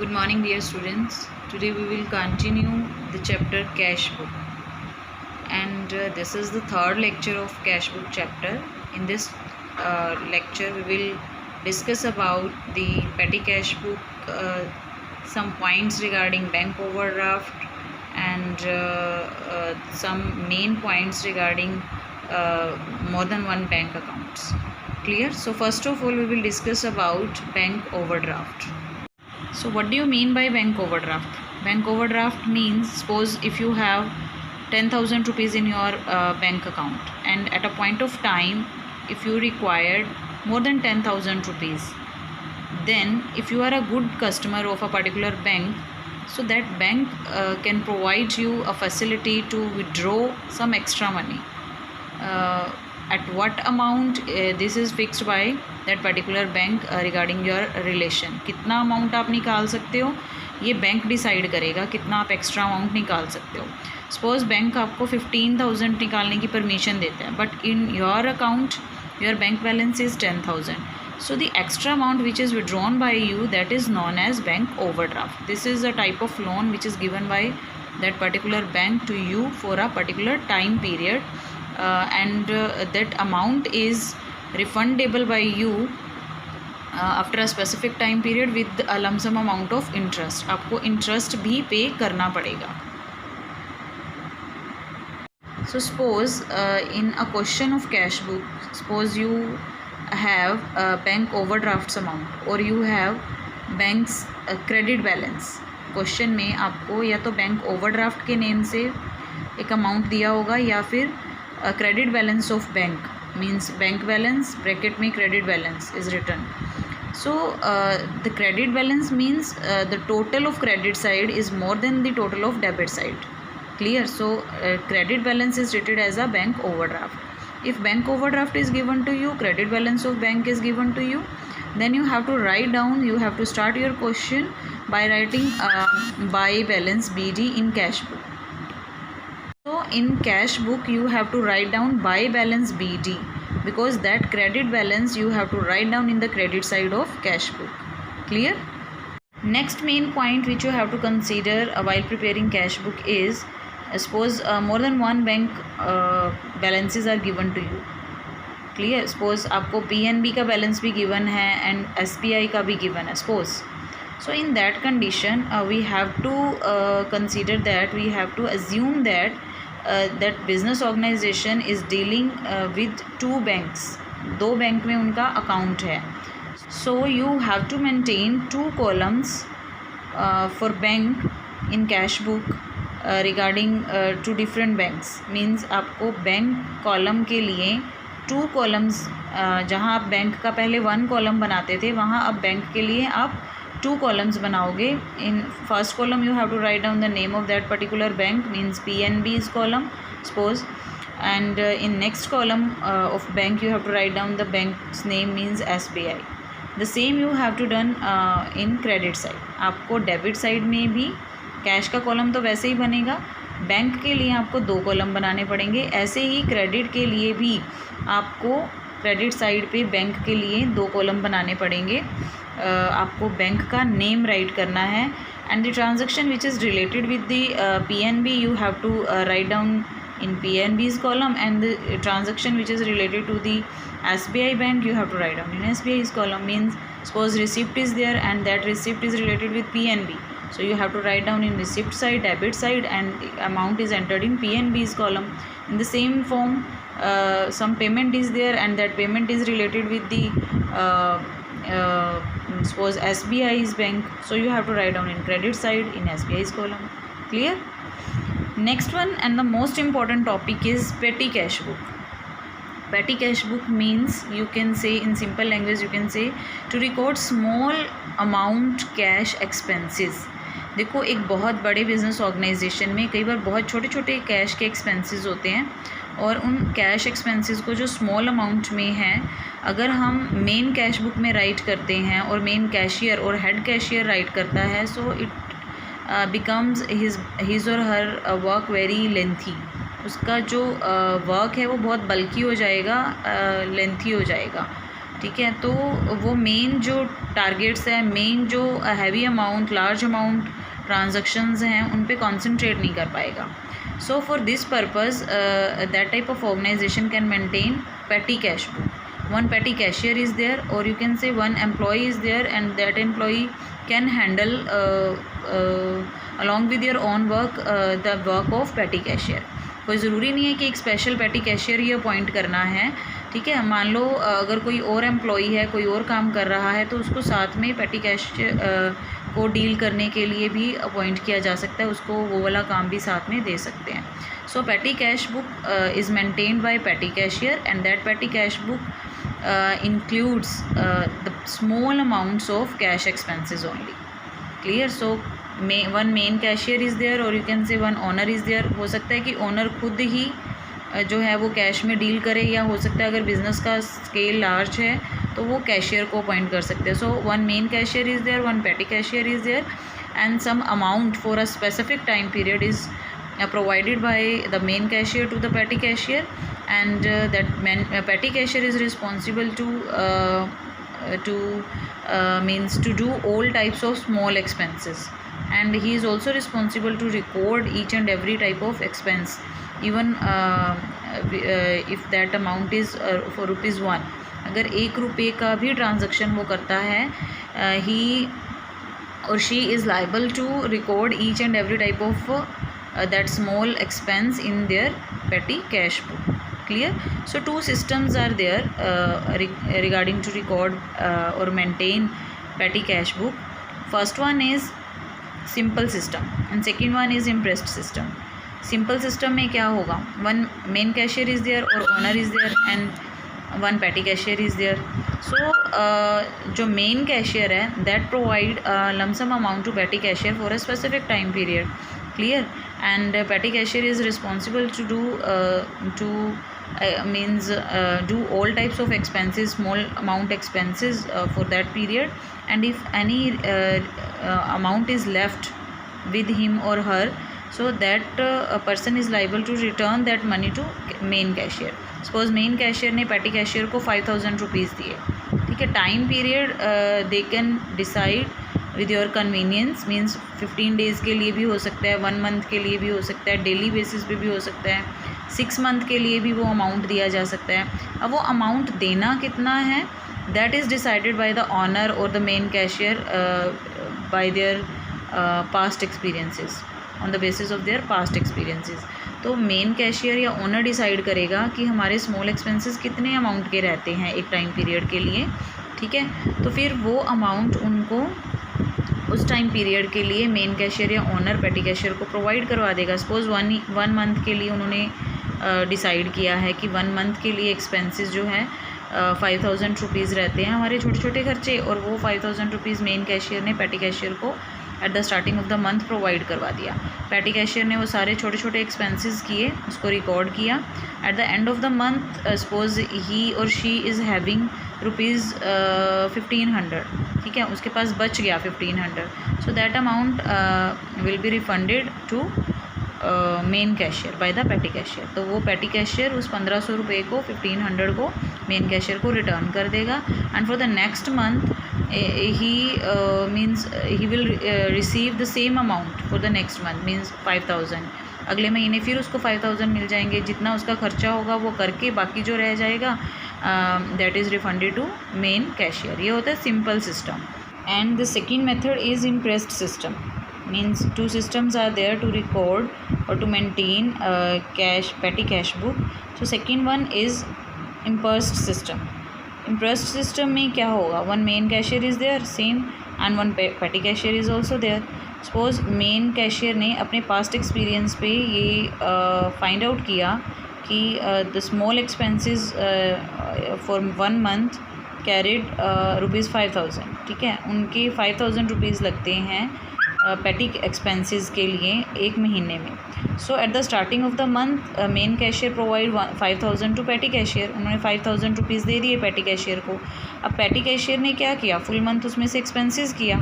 Good morning, dear students. Today we will continue the chapter Cash Book, and this is the third lecture of Cash Book chapter. In this lecture, we will discuss about the petty cash book, some points regarding bank overdraft, and some main points regarding more than one bank accounts. Clear? So first of all, we will discuss about bank overdraft. So what do you mean by bank overdraft? Bank overdraft means, suppose if you have 10,000 rupees in your bank account, and at a point of time if you required more than 10,000 rupees, then if you are a good customer of a particular bank, so that bank can provide you a facility to withdraw some extra money. At what amount, this is fixed by that particular bank regarding your relation. कितना amount आप निकाल सकते हो, ये bank decide करेगा कितना आप extra amount निकाल सकते हो. सपोज बैंक आपको 15,000 निकालने की परमिशन देता है, but in your account your bank balance is 10,000. So the extra amount which is withdrawn by you, that is known as bank overdraft. This is a type of loan which is given by that particular bank to you for a particular time period, and that amount is refundable by you after a specific time period with a lump sum amount of interest. आपको interest भी pay करना पड़ेगा. So suppose in a question of cash book, suppose you have a bank overdrafts amount or you have bank's credit balance. Question में आपको या तो bank overdraft के name से एक अमाउंट दिया होगा, या फिर credit balance of bank means bank balance bracket में credit balance is written. So the credit balance means the total of credit side is more than the total of debit side. Clear? So credit balance is treated as a bank overdraft. If bank overdraft is given to you, credit balance of bank is given to you, then you have to write down, you have to start your question by writing by balance BD in cash book. So in cash book you have to write down by balance BD, because that credit balance you have to write down in the credit side of cash book. Clear? Next main point which you have to consider while preparing cash book is, suppose more than one bank balances are given to you. Clear? Suppose आपको PNB का balance भी given है and SBI का भी given है suppose. So in that condition we have to consider that, we have to assume that that business organization is dealing with two banks. दो bank में उनका account है. So you have to maintain two columns for bank in cash book regarding two different banks. Means आपको bank column के लिए two columns, जहाँ आप bank का पहले वन कॉलम बनाते थे वहाँ अब बैंक के लिए आप टू कॉलम्स बनाओगे. In first column you have to write down the name of that particular bank means PNB is column suppose, and in next column of bank you have to write down the bank's name means SBI. The same you have to done in credit side. आपको debit side में भी cash का column तो वैसे ही बनेगा, bank के लिए आपको दो कॉलम बनाने पड़ेंगे. ऐसे ही क्रेडिट के लिए भी आपको क्रेडिट साइड पे बैंक के लिए दो कॉलम बनाने पड़ेंगे. आपको बैंक का नेम राइट करना है, and the transaction which is related with the PNB you have to write down in PNB's column, and the transaction which is related to the SBI bank you have to write down in SBI's column. Means suppose receipt is there and that receipt is related with PNB, so you have to write down in receipt side debit side, and amount is entered in PNB's column. In the same form some payment is there and that payment is related with the suppose SBI's bank, so you have to write down in credit side in SBI's column. Clear? Next one and the most important topic is petty cash book. Petty cash book means, you can say in simple language, you can say to record small amount cash expenses. देखो एक बहुत बड़े business organisation में कई बार बहुत छोटे छोटे cash के एक्सपेंसेस होते हैं, और उन कैश एक्सपेंसेस को जो स्मॉल अमाउंट में है अगर हम मेन कैश बुक में राइट करते हैं और मेन कैशियर और हेड कैशियर राइट करता है, so it becomes his or her work very lengthy. उसका जो वर्क है वो बहुत बल्कि हो जाएगा, लेंथी हो जाएगा. ठीक है। तो वो मेन जो टारगेट्स है, मेन जो heavy amount, large amount transactions हैं, उन पे कॉन्सेंट्रेट नहीं कर पाएगा। So for this purpose that type of organisation can maintain petty cash book. One petty cashier is there, or you can say one employee is there, and that employee can handle along with your own work the work of petty cashier. कोई ज़रूरी नहीं है कि एक special पेटी cashier ही appoint करना है, ठीक है। मान लो अगर कोई और एम्प्लॉई है, कोई और काम कर रहा है, तो उसको साथ में पेटी कैशियर को डील करने के लिए भी अपॉइंट किया जा सकता है, उसको वो वाला काम भी साथ में दे सकते हैं। So petty cash book is maintained by petty cashier, and that petty cash book includes the small amounts of cash expenses only. Clear? So one main cashier is there, or you can say one owner is there. हो सकता है कि owner खुद ही जो है वो cash में deal करे, या हो सकता है अगर बिज़नेस का स्केल लार्ज है तो वो कैशियर को अपॉइंट कर सकते हैं। So one main cashier is there, one petty cashier is there, and some amount for a specific time period is provided by the main cashier to the petty cashier, and that petty cashier is responsible to means to do all types of small expenses, and he is also responsible to record each and every type of expense, even if that amount is for ₹1. अगर ₹1 का भी transaction वो करता है, he or she is liable to record each and every type of that small expense in their petty cash book. Clear? So two systems are there regarding to record or maintain petty cash book. First one is simple system, and second one is impressed system. Simple system में क्या होगा, one main cashier is there or owner is there, and one petty cashier is there. So जो main cashier है, that provide lump sum amount to petty cashier for a specific time period. Clear? And petty cashier is responsible to do do all types of expenses, small amount expenses for that period, and if any amount is left with him or her, so that a person is liable to return that money to main cashier. Suppose main cashier ने petty cashier को 5,000 rupees दिए, ठीक है। Time period they can decide with your convenience, means 15 days के लिए भी हो सकता है, 1 मंथ के लिए भी हो सकता है, डेली बेसिस पे भी हो सकता है, 6 मंथ के लिए भी वो अमाउंट दिया जा सकता है। अब वो अमाउंट देना कितना है, that is decided by the owner और the main cashier by their past experiences, on the basis of their past experiences. तो मेन कैशियर या ओनर डिसाइड करेगा कि हमारे स्मॉल एक्सपेंसेस कितने अमाउंट के रहते हैं एक टाइम पीरियड के लिए, ठीक है। तो फिर वो अमाउंट उनको उस टाइम पीरियड के लिए मेन कैशियर या ओनर पेटी कैशियर को प्रोवाइड करवा देगा। सपोज़ वन मंथ के लिए उन्होंने डिसाइड किया है कि 1 मंथ के लिए एक्सपेंसेस जो है 5,000 रुपीज़ रहते हैं हमारे छोटे छोटे खर्चे, और वो 5,000 रुपीज़ मेन कैशियर ने पेटी कैशियर को eight the starting of the month provide करवा दिया। पेटी कैशियर ने वो सारे छोटे छोटे एक्सपेंसेस किए, उसको रिकॉर्ड किया। At the end of the month suppose he or she is having ₹1500, ठीक है, उसके पास बच गया 1500, so that amount will be refunded to main cashier by the petty cashier. तो वो पेटी कैशियर उस 1500 रुपये को, 1500 को मेन कैशियर को रिटर्न कर देगा, and for the next month he will receive the same amount for the next month, means 5,000। अगले महीने फिर उसको 5,000 मिल जाएंगे, जितना उसका खर्चा होगा वो करके बाकी जो रह जाएगा that is refunded to main cashier. ये होता है simple system. And the second method is imprest system, means two systems are there to record or to maintain petty cash book. So second one is impressed system. Impressed system में क्या होगा, one main cashier is there same and one petty cashier is also there. Suppose main cashier ने अपने past experience पे ये find out किया कि the small expenses for 1 month carried ₹5,000, ठीक है, उनके 5,000 रुपीज़ लगते हैं पेटी एक्सपेंसेस के लिए एक महीने में। So at the starting of the month main cashier provide 5,000 to petty cashier, उन्होंने 5,000 रुपीज़ दे दिए पेटी कैशियर को। अब पेटी कैशियर ने क्या किया, फुल मंथ उसमें से एक्सपेंसेस किया,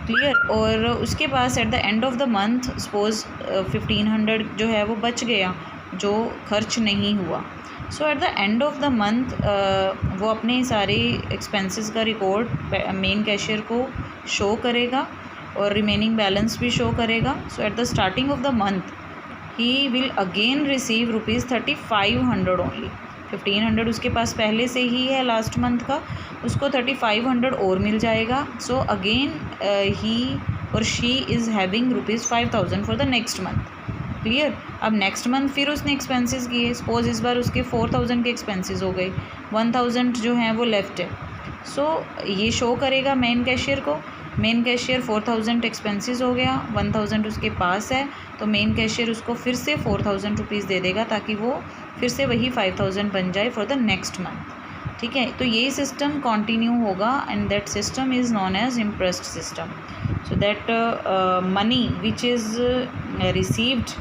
क्लियर, और उसके पास at the end of the month suppose 1,500 जो है वो बच गया, जो खर्च नहीं हुआ। So at the end of the month वो अपने सारे एक्सपेंसेस का रिकॉर्ड मेन कैशियर को शो करेगा और रिमेनिंग बैलेंस भी शो करेगा। So at the starting of the month he will again receive ₹3500 only. 1500 उसके पास पहले से ही है लास्ट मंथ का, उसको 3500 और मिल जाएगा। So again he or she is having ₹5000 for the next month. Clear. अब नेक्स्ट मंथ फिर उसने एक्सपेंसेस किए, सपोज इस बार उसके 4000 के एक्सपेंसेस हो गए, 1000 जो हैं वो लेफ्ट है। सो ये शो करेगा मेन कैशियर को। मेन कैशियर 4000 एक्सपेंसेस हो गया, 1000 उसके पास है, तो मेन कैशियर उसको फिर से 4000 रुपीज़ दे देगा ताकि वो फिर से वही 5000 बन जाए फॉर द नेक्स्ट मंथ। ठीक है, तो ये सिस्टम कंटिन्यू होगा and that system is known as imprest system. So that money which is received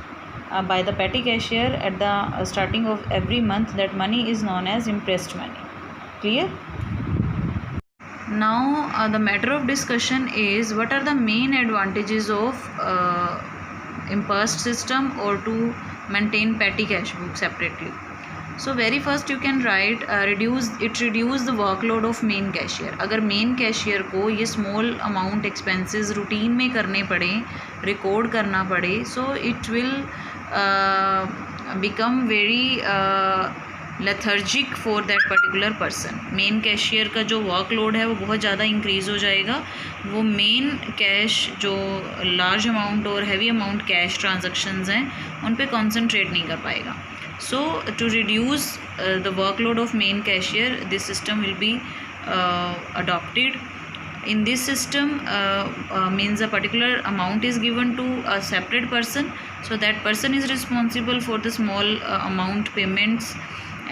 by the petty cashier at the starting of every month, that money is known as impressed money. Clear? Now the matter of discussion is what are the main advantages of impressed system or to maintain petty cash book separately. So very first you can write reduce the workload of main cashier. अगर main cashier को ये small amount expenses routine में करने पड़े, record करना पड़े, so it will become very lethargic for that particular person. Main cashier का जो वर्कलोड है वो बहुत ज़्यादा इंक्रीज़ हो जाएगा, वो मेन कैश जो लार्ज अमाउंट और हैवी अमाउंट कैश ट्रांजैक्शंस हैं उन पे कंसंट्रेट नहीं कर पाएगा. So to reduce the workload of main cashier, this system will be adopted. In this system means a particular amount is given to a separate person, so that person is responsible for the small amount payments,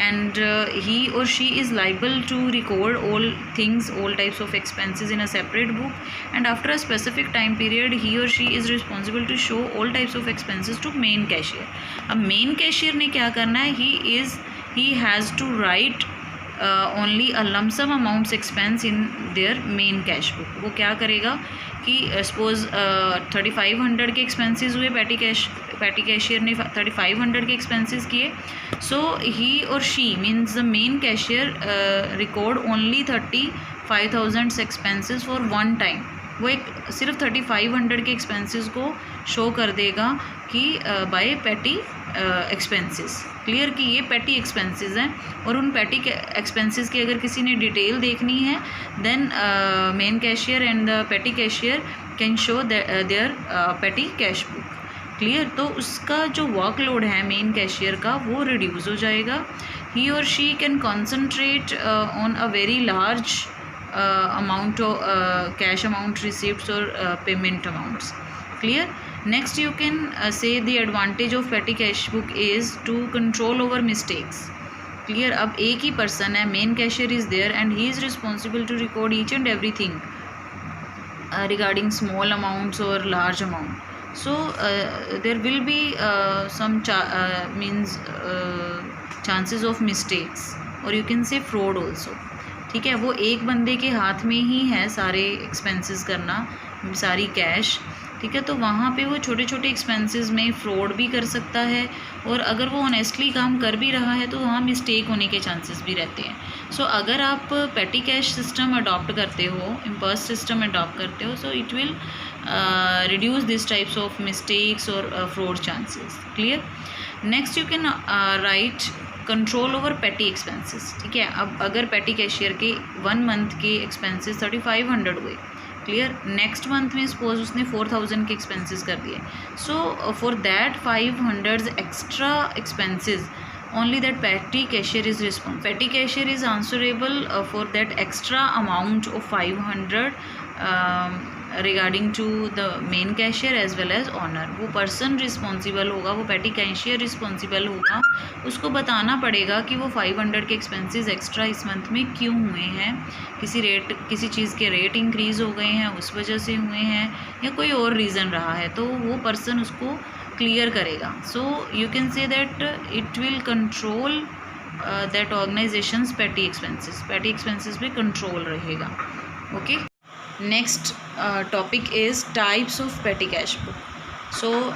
and he or she is liable to record all things, all types of expenses in a separate book, and after a specific time period he or she is responsible to show all types of expenses to main cashier. अब main cashier ने क्या करना है, he has to write only a lump sum amounts expense in their main cash book. वो क्या करेगा कि suppose 3500 के एक्सपेंसेस हुए, पैटी कैशियर ने 3500 के एक्सपेंसेस किए, सो ही or she means the main cashier record only 35,000 expenses for one time. वो एक सिर्फ 3500 के एक्सपेंसेस को शो कर देगा कि बाय पैटी एक्सपेंसेस. क्लियर कि ये पैटी एक्सपेंसेस हैं, और उन पैटी एक्सपेंसेस की अगर किसी ने डिटेल देखनी है then main cashier and the petty cashier can show their petty cash book. Clear. तो उसका जो वर्कलोड है मेन कैशियर का वो रिड्यूस हो जाएगा. ही or she can concentrate on a very large amount of cash amount receipts or payment amounts. Clear. Next you can say the advantage of petty cash book is to control over mistakes. Clear. अब एक ही person है, main cashier is there and he is responsible to record each and everything regarding small amounts or large amount. So there will be some chances of mistakes, or you can say fraud also. ठीक है, वो एक बंदे के हाथ में ही है सारे एक्सपेंसेस करना, सारी कैश. ठीक है, तो वहाँ पे वो छोटे छोटे एक्सपेंसेस में फ्रॉड भी कर सकता है, और अगर वो ऑनेस्टली काम कर भी रहा है तो वहाँ मिस्टेक होने के चांसेस भी रहते हैं. सो अगर आप पेटी कैश सिस्टम अडॉप्ट करते हो, इम्पल्स सिस्टम अडॉप्ट करते हो, so it will reduce this types of mistakes और fraud chances. Clear. Next you can write control over petty expenses. ठीक है, अब अगर पेटी कैशियर के 1 मंथ के एक्सपेंसेस 3500 हुए, क्लियर, नेक्स्ट मंथ में सपोज उसने 4000 के एक्सपेंसेस कर दिए, so for that 500 extra expenses only that petty cashier is responsible. Petty cashier is answerable for that extra amount of 500 regarding to the main cashier as well as owner. वो person responsible होगा, वो petty cashier responsible होगा, उसको बताना पड़ेगा कि वो 500 के expenses extra इस month में क्यों हुए हैं, किसी चीज़ के रेट इंक्रीज़ हो गए हैं उस वजह से हुए हैं, या कोई और रीज़न रहा है, तो वो पर्सन उसको क्लियर करेगा. So you can say that it will control that organisations पेटी एक्सपेंसेस पे कंट्रोल रहेगा. Okay. Next topic is types of petty cash book. So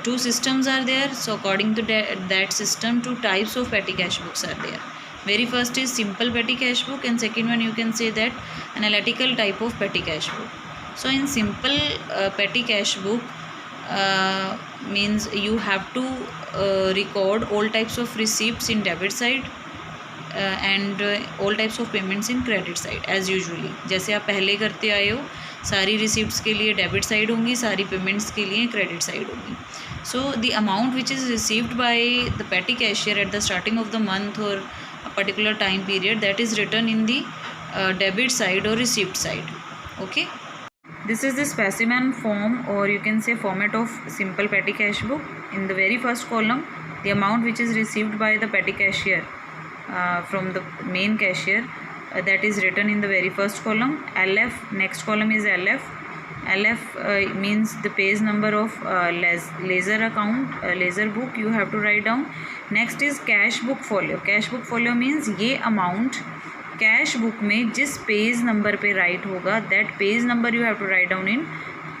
two systems are there. So according to that system, two types of petty cash books are there. Very first is simple petty cash book, and second one you can say that analytical type of petty cash book. So in simple petty cash book means you have to record all types of receipts in debit side and all types of payments in credit side as usually. जैसे आप पहले करते आए हो, सारी receipts के लिए debit side होंगी, सारी पेमेंट्स के लिए क्रेडिट साइड होगी. So the amount which is received by the petty cashier at the starting of the month और a particular time period, that is written in the debit side or receipt side. Okay, this is the specimen form, or you can say format of simple petty cash book. In the very first column, the amount which is received by the petty cashier from the main cashier, that is written in the very first column. LF, next column is LF. LF means the page number of ledger account, ledger book you have to write down. Next is cash book folio. Cash book folio means ये amount cash book में जिस page number पे write होगा, that page number you have to write down in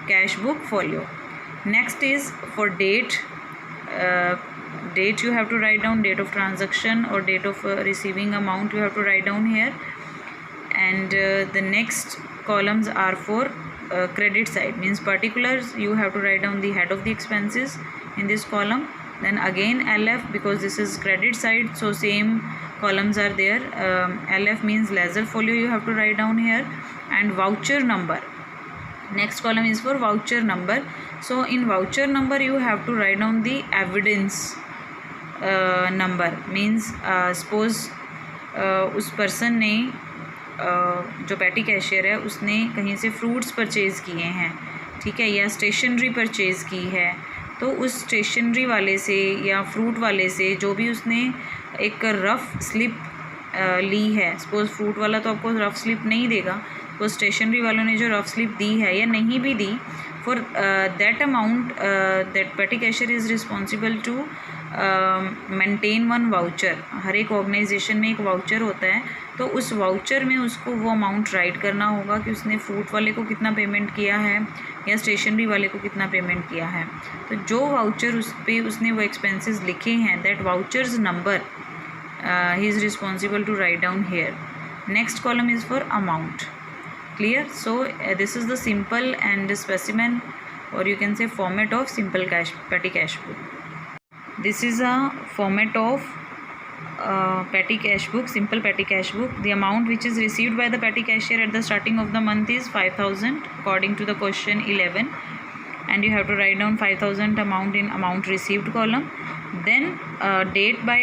cash book folio. Next is for date, date you have to write down date of transaction or date of receiving amount you have to write down here. And the next columns are for credit side, means particulars you have to write down the head of the expenses in this column. Then again LF, because this is credit side, so same columns are there. LF means ledger folio you have to write down here. And voucher number, next column is for voucher number. So in voucher number you have to write down the evidence number, means suppose उस person ने जो patty cashier है उसने कहीं से fruits purchase किए हैं, ठीक है, या स्टेशनरी परचेज़ की है, तो उस स्टेशनरी वाले से या फ्रूट वाले से जो भी उसने एक रफ़ स्लिप ली है, सपोज़ फ्रूट वाला तो आपको रफ़ स्लिप नहीं देगा, तो स्टेशनरी वालों ने जो रफ़ स्लिप दी है या नहीं भी दी, for that amount that petty cashier is responsible to maintain one voucher. हर एक ऑर्गेनाइजेशन में एक वाउचर होता है, तो उस वाउचर में उसको वो अमाउंट राइट करना होगा कि उसने फ्रूट वाले को कितना पेमेंट किया है या स्टेशनरी वाले को कितना पेमेंट किया है. तो जो वाउचर उस पर उसने वो एक्सपेंसेस लिखे हैं, दैट वाउचर्स नंबर ही is responsible to write down here. Next column is for amount. Clear? So this is the simple and specimen, or you can say format of simple petty cash book. This is a format of petty cash book, simple petty cash book. The amount which is received by the petty cashier at the starting of the month is 5,000 according to the question 11, and you have to write down 5,000 amount in amount received column. Then date by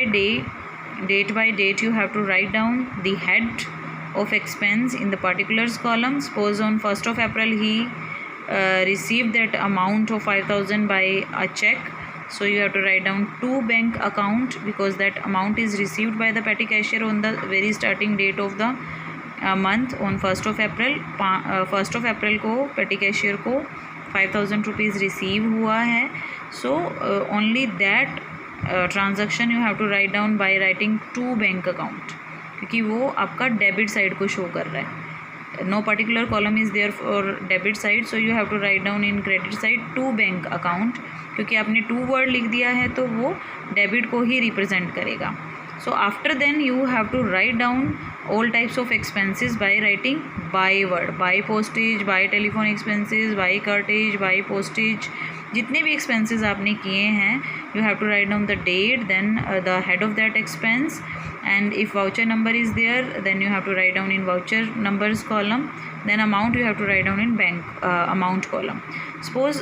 date you have to write down the head of expense in the particulars column. Suppose on 1st of April he received that amount of 5,000 by a check, so you have to write down to bank account, because that amount is received by the petty cashier on the very starting date of the month on 1st of April. 1st of April को petty cashier को 5,000 rupees receive हुआ है, so only that transaction you have to write down by writing to bank account, क्योंकि वो आपका debit side को show कर रहा है. No particular column is there for debit side, so you have to write down in credit side to bank account, क्योंकि आपने to word लिख दिया है तो वो डेबिट को ही रिप्रेजेंट करेगा. So after then you have to write down all types of expenses by writing by word, by postage, by telephone expenses, by cartage, by postage, जितने भी एक्सपेंसेस आपने किए हैं you have to write down the date, then the head of that expense, and if voucher number is there then you have to write down in voucher numbers column. Then amount you have to write down in bank amount column. Suppose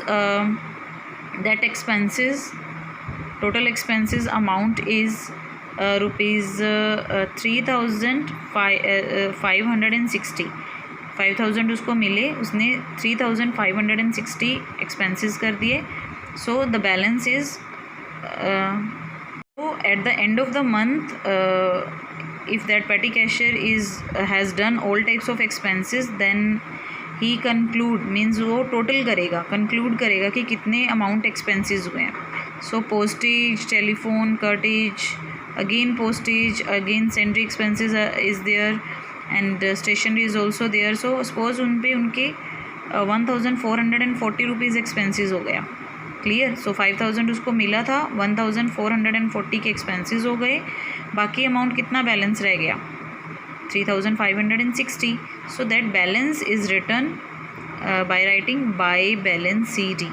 that expenses, total expenses amount is rupees 3,560. 5,000 उसको मिले, उसने 3,560 expenses कर दिए. So the balance is so at the end of the month, if that petty cashier has done all types of expenses, then he conclude, means वो total करेगा, conclude करेगा कि कितने amount expenses हुए हैं. So postage, telephone, cartage, again postage, again sundry expenses is there, and stationery is also there. So suppose उन पे उनके 1,440 रुपीज़ expenses हो गया, क्लियर। सो 5000 उसको मिला था, 1440 के एक्सपेंसेस हो गए, बाकी अमाउंट कितना बैलेंस रह गया 3560। So that balance is return bye writing bye balance CD।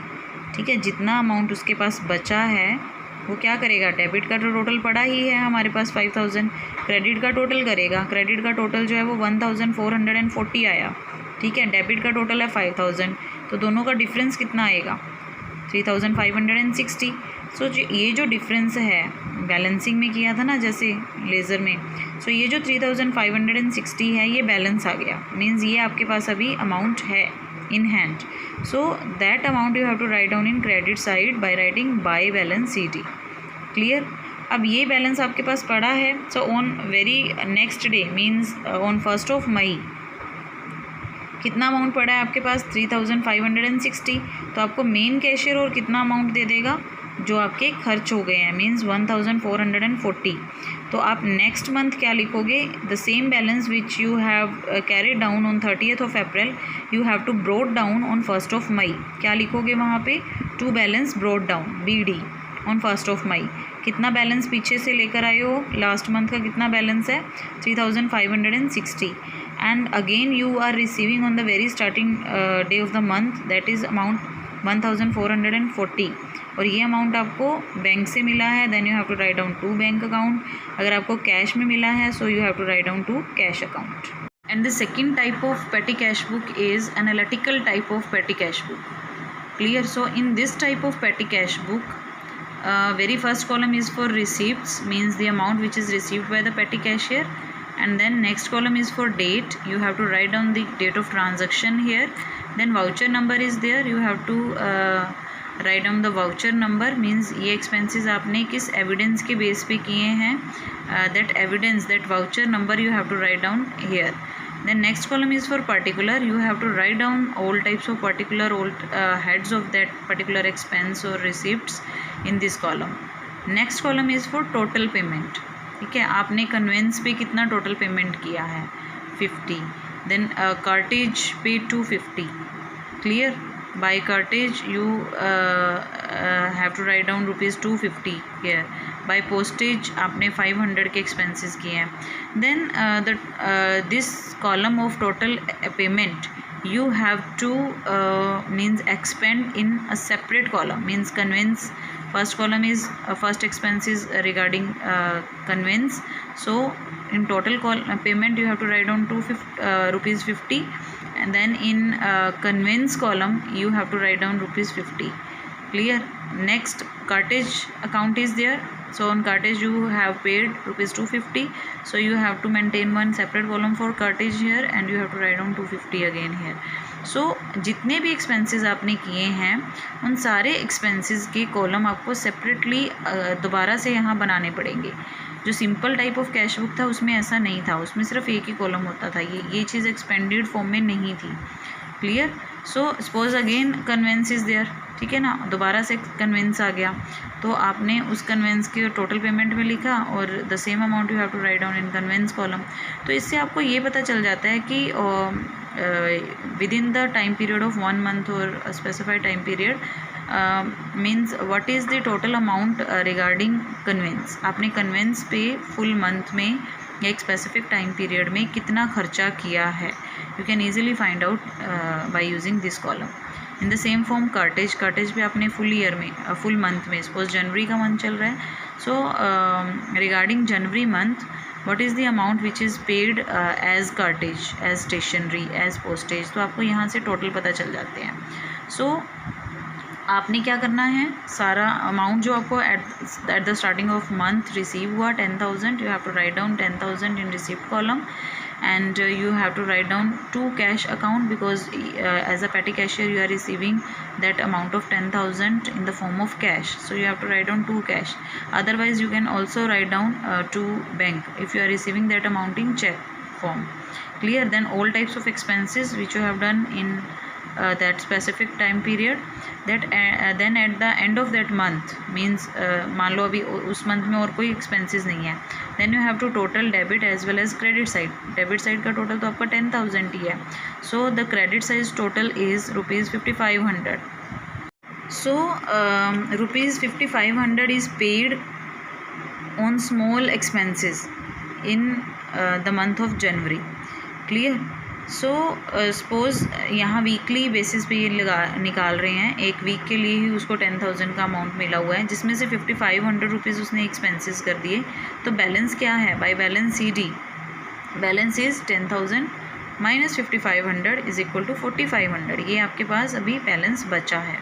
ठीक है, जितना अमाउंट उसके पास बचा है वो क्या करेगा, डेबिट का तो टोटल पड़ा ही है हमारे पास 5000, क्रेडिट का टोटल करेगा। क्रेडिट का टोटल जो है वो 1440 आया। ठीक है, डेबिट का टोटल है 5000, तो दोनों का डिफरेंस कितना आएगा 3560। सो ये जो डिफरेंस है बैलेंसिंग में किया था ना जैसे लेज़र में, सो ये जो 3560 है ये बैलेंस आ गया, मीन्स ये आपके पास अभी अमाउंट है in hand. So that amount you have to write down in credit side by writing by balance CD. Clear? अब ये बैलेंस आपके पास पड़ा है। So on very next day means on 1st of May कितना amount पड़ा है आपके पास 3560। तो आपको मेन कैशियर और कितना अमाउंट दे देगा जो आपके खर्च हो गए हैं, मीन्स 1440। तो आप नेक्स्ट मंथ क्या लिखोगे, the same balance which you have carried down on 30th of April you have to brought down on 1st of May. क्या लिखोगे वहाँ पे, to balance brought down BD on 1st of May. कितना balance पीछे से लेकर आए हो, लास्ट मंथ का कितना बैलेंस है 3560, and again you are receiving on the very starting day of the month, that is amount 1440, और ये अमाउंट आपको बैंक से मिला है, then you have to write down to bank account. अगर आपको कैश में मिला है so you have to write down to cash account. And the second type of petty cash book is analytical type of petty cash book. Clear. So in this type of petty cash book very first column is for receipts, means the amount which is received by the petty cashier, and then next column is for date, you have to write down the date of transaction here. Then voucher number is there, you have to write down the voucher number, means ये expenses आपने किस evidence के base पे किए हैं, that evidence, that voucher number you have to write down here. Then next column is for particular, you have to write down all types of particular, all heads of that particular expense or receipts in this column. Next column is for total payment. ठीक है, आपने conveyance पे कितना total payment किया है 50, then cartage पे 250. Clear. By cartage you have to write down ₹250 here. By postage आपने 500 के एक्सपेंसेस किए हैं। Then this column of total payment you have to means expend in a separate column, means conveyance. First column is first expenses regarding conveyance. So in total payment you have to write down ₹50, and then in conveyance column you have to write down ₹50. Clear. Next, cartage account is there. So on cartage you have paid ₹250, so you have to maintain one separate column for cartage here, and you have to write down 250 again here. So जितने भी expenses आपने किए हैं उन सारे expenses के column आपको separately दोबारा से यहाँ बनाने पड़ेंगे। जो simple type of cash book था उसमें ऐसा नहीं था, उसमें सिर्फ एक ही कॉलम होता था, ये चीज़ एक्सपेंडेड फॉर्म में नहीं थी। Clear. So suppose again conveyance is there, ठीक है ना, दोबारा से कन्वेंस आ गया, तो आपने उस कन्वेंस के टोटल पेमेंट में लिखा और the same amount you have to write down in conveyance column. तो इससे आपको ये पता चल जाता है कि within the time period of 1 month और specified time period means what is the total amount regarding conveyance. आपने कन्वेंस पे फुल मंथ में या एक स्पेसिफिक टाइम पीरियड में कितना खर्चा किया है, you can easily find out by using this column. In the same form cartage भी आपने फुल ईयर में फुल मंथ में, सपोज जनवरी का मंथ चल रहा है, so regarding January month what is the amount which is paid as cartage, as stationery, as postage, तो आपको यहाँ से टोटल पता चल जाते हैं। सो आपने क्या करना है, सारा अमाउंट जो आपको at the starting of month receive हुआ 10,000, you have to write down 10,000 in receipt column, and you have to write down to cash account, because as a petty cashier you are receiving that amount of 10,000 in the form of cash, so you have to write down to cash. Otherwise you can also write down to bank if you are receiving that amount in check form. Clear. Then all types of expenses which you have done in that specific time period, that then at the end of that month means मान लो अभी उस month में और कोई expenses नहीं है, then you have to total debit as well as credit side. Debit side का total तो आपका 10,000 ही है, so the credit side total is ₹5,500. So rupees 5500 is paid on small expenses in the month of January. Clear? So suppose यहाँ weekly basis पे ये निकाल रहे हैं, एक वीक के लिए ही उसको 10,000 का अमाउंट मिला हुआ है, जिसमें से 5500 रुपीज़ उसने एक्सपेंसेस कर दिए। तो बैलेंस क्या है? By balance CD, balance is 10,000 minus 5500 is equal to 4500। ये आपके पास अभी बैलेंस बचा है।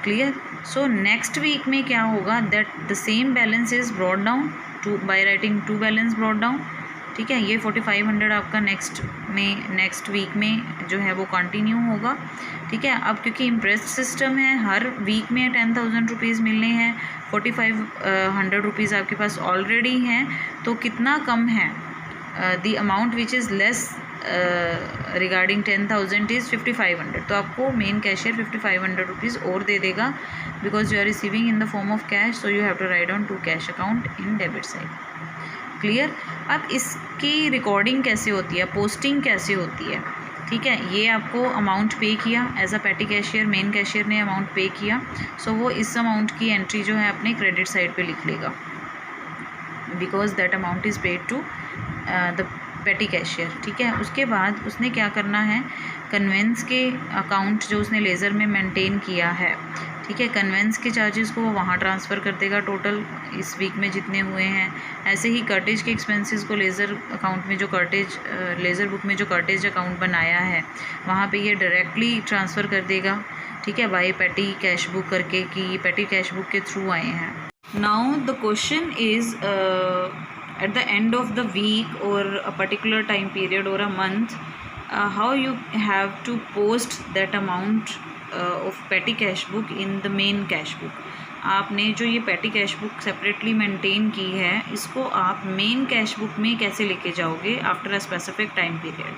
क्लियर? सो नेक्स्ट वीक में क्या होगा? That the same balance is brought down to by writing to balance brought down. ठीक है, ये 4500 आपका नेक्स्ट वीक में जो है वो कंटिन्यू होगा। ठीक है, अब क्योंकि इम्प्रेस्ड सिस्टम है, हर वीक में 10,000 रुपीज़ मिलने हैं, 4500 रुपीज़ आपके पास ऑलरेडी हैं, तो कितना कम है? The amount which is less regarding 10,000 is 5500। तो आपको मेन कैशियर 5500 रुपीज़ और दे देगा, because you are receiving in the form of cash, so you have to write down to cash account in debit side. Clear? अब इसकी recording कैसे होती है, पोस्टिंग कैसे होती है? ठीक है, ये आपको अमाउंट पे किया एज अ पेटी कैशियर, मेन कैशियर ने अमाउंट पे किया, सो वो इस अमाउंट की एंट्री जो है अपने क्रेडिट साइड पे लिख लेगा, because that amount is paid to the petty cashier. ठीक है, उसके बाद उसने क्या करना है? कन्वेंस के अकाउंट जो उसने लेज़र में मेंटेन किया है, ठीक है, कन्वेंस के चार्जेस को वो वहाँ ट्रांसफ़र कर देगा, टोटल इस वीक में जितने हुए हैं। ऐसे ही कर्टेज के एक्सपेंसेस को लेज़र अकाउंट में जो कर्टेज लेज़र बुक में जो कर्टेज अकाउंट बनाया है वहाँ पे ये डायरेक्टली ट्रांसफ़र कर देगा। ठीक है, बाय पेटी कैश बुक करके कि पेटी कैश बुक के थ्रू आए हैं। Now the question is at the end of the week or a particular time period or a month, how you have to post that amount of petty cash book in the main cash book। आपने जो ये petty cash book separately maintain की है, इसको आप main cash book में कैसे लेके जाओगे after a specific time period.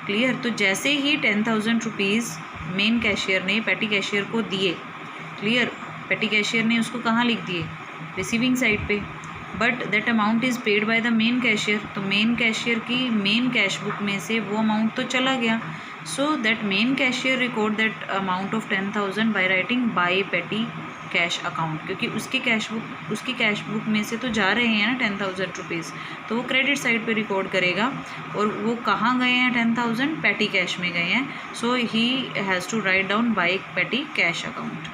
Clear? तो जैसे ही 10,000 रुपीज़ मेन कैशियर ने पेटी कैशियर को दिए, क्लियर, पेटी कैशियर ने उसको कहाँ लिख दिए? रिसीविंग साइड पे, but that amount is paid by the main cashier. तो मेन कैशियर की मेन कैश बुक में से वो अमाउंट तो चला गया, so that main cashier record that amount of 10,000 bye writing bye petty cash account, क्योंकि उसकी कैश बुक में से तो जा रहे हैं ना 10,000 रुपीज़, तो वो क्रेडिट साइड पे रिकॉर्ड करेगा। और वो कहाँ गए हैं 10,000? पेटी कैश में गए हैं, so he has to write down by petty cash account.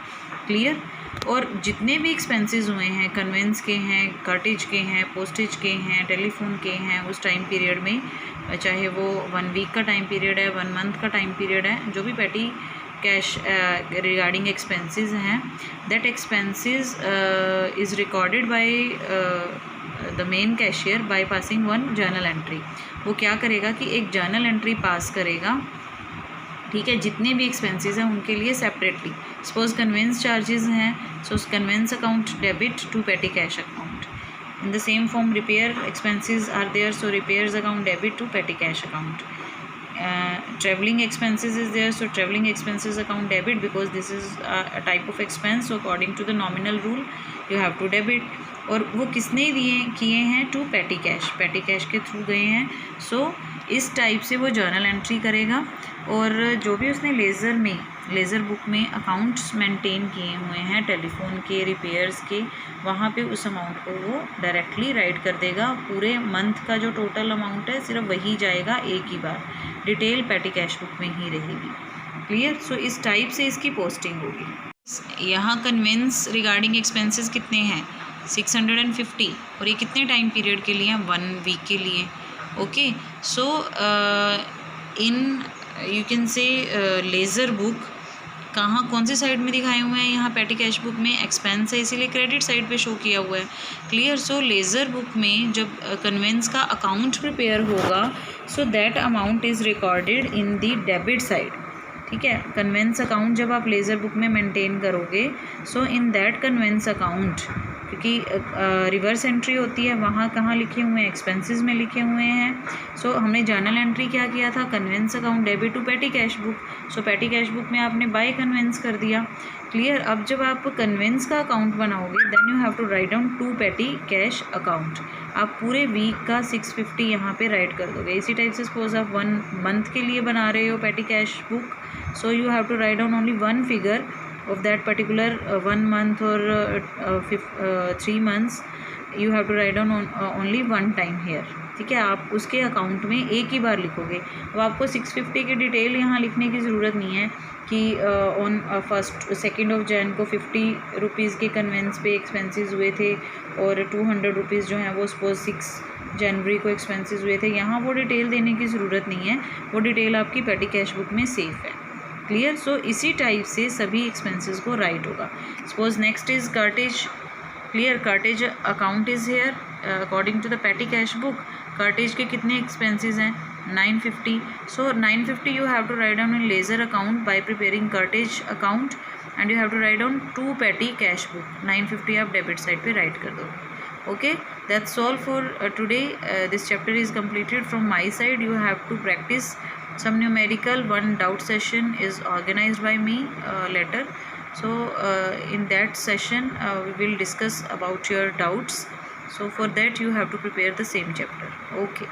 Clear? और जितने भी एक्सपेंसेस हुए हैं, कन्वेंस के हैं, कार्टेज के हैं, पोस्टेज के हैं, टेलीफोन के हैं, उस टाइम पीरियड में, चाहे वो 1 वीक का टाइम पीरियड है, 1 मंथ का टाइम पीरियड है, जो भी पेटी कैश रिगार्डिंग एक्सपेंसेस हैं, that expenses is recorded by the main cashier by passing 1 journal entry. वो क्या करेगा कि एक जर्नल एंट्री पास करेगा, ठीक है, जितने भी एक्सपेंसेस हैं उनके लिए सेपरेटली। सपोज कन्वेंस चार्जेस हैं, so conveyance account debit to petty cash account. In the same form repair expenses are there, so repairs account debit to petty cash account. Travelling expenses is there, so travelling expenses account debit, because this is a type of expense, so according to the nominal rule you have to debit. और वो किसने किए हैं? To petty cash के through गए हैं, सो इस type से वो जर्नल एंट्री करेगा। और जो भी उसने लेज़र बुक में अकाउंट्स मेंटेन किए हुए हैं टेलीफोन के, रिपेयर्स के, वहाँ पे उस अमाउंट को वो डायरेक्टली राइट कर देगा। पूरे मंथ का जो टोटल अमाउंट है सिर्फ वही जाएगा एक ही बार, डिटेल पेटी कैश बुक में ही रहेगी। क्लियर? सो इस टाइप से इसकी पोस्टिंग होगी। यहाँ कन्वेंस रिगार्डिंग एक्सपेंसेस कितने हैं? 650। और ये कितने टाइम पीरियड के लिए? 1 वीक के लिए। Okay, so in you can say laser book कौन से साइड में दिखाए हुए हैं? यहाँ पेटी कैश बुक में एक्सपेंस है, इसीलिए क्रेडिट साइड पे शो किया हुआ है। क्लियर? सो लेज़र बुक में जब कन्वेंस का अकाउंट प्रिपेयर होगा, सो that amount is recorded in the debit side. ठीक है, कन्वेंस अकाउंट जब आप लेज़र बुक में मेंटेन करोगे, सो इन दैट कन्वेंस अकाउंट, क्योंकि रिवर्स एंट्री होती है, वहाँ कहाँ लिखे हुए हैं? एक्सपेंसेस में लिखे हुए हैं। सो हमने जर्नल एंट्री क्या किया था? Conveyance account debit to petty cash book, so petty cash book में आपने बाय कन्वेंस कर दिया। क्लियर? अब जब आप कन्वेंस का अकाउंट बनाओगे, then you have to write down to petty cash account. आप पूरे वीक का 650 यहाँ पे राइट कर दोगे। इसी टाइप से सपोज आप 1 मंथ के लिए बना रहे हो petty cash book, so you have to write down only 1 figure of that particular 1 month or 3 months, you have to write down only one time here. ठीक है, आप उसके अकाउंट में एक ही बार लिखोगे. अब आपको 650 की डिटेल यहाँ लिखने की ज़रूरत नहीं है कि ऑन 2nd ऑफ जैन को 50 रुपीज़ के कन्वेंस पे एक्सपेंसेस हुए थे और 200 रुपीज़ जो हैं वो सपोज 6 जनवरी को एक्सपेंसेस हुए थे. यहाँ वो डिटेल देने की ज़रूरत नहीं है, वो डिटेल आपकी पेटी कैश बुक में सेफ है. क्लियर. सो इसी टाइप से सभी एक्सपेंसेस को राइट होगा. Suppose next is cartage. Clear. Cartage account is here according to the petty cash book. Cartage के कितने एक्सपेंसेस हैं? 950. So 950 you have to write down in ledger account by preparing cartage account and you have to write down 2 petty cash book. 950 आप debit side पे right कर दो. Okay, that's all for today. This chapter is completed from my side. You have to practice some numerical. One doubt session is organized by me later. So in that session we will discuss about your doubts. So for that you have to prepare the same chapter. Okay.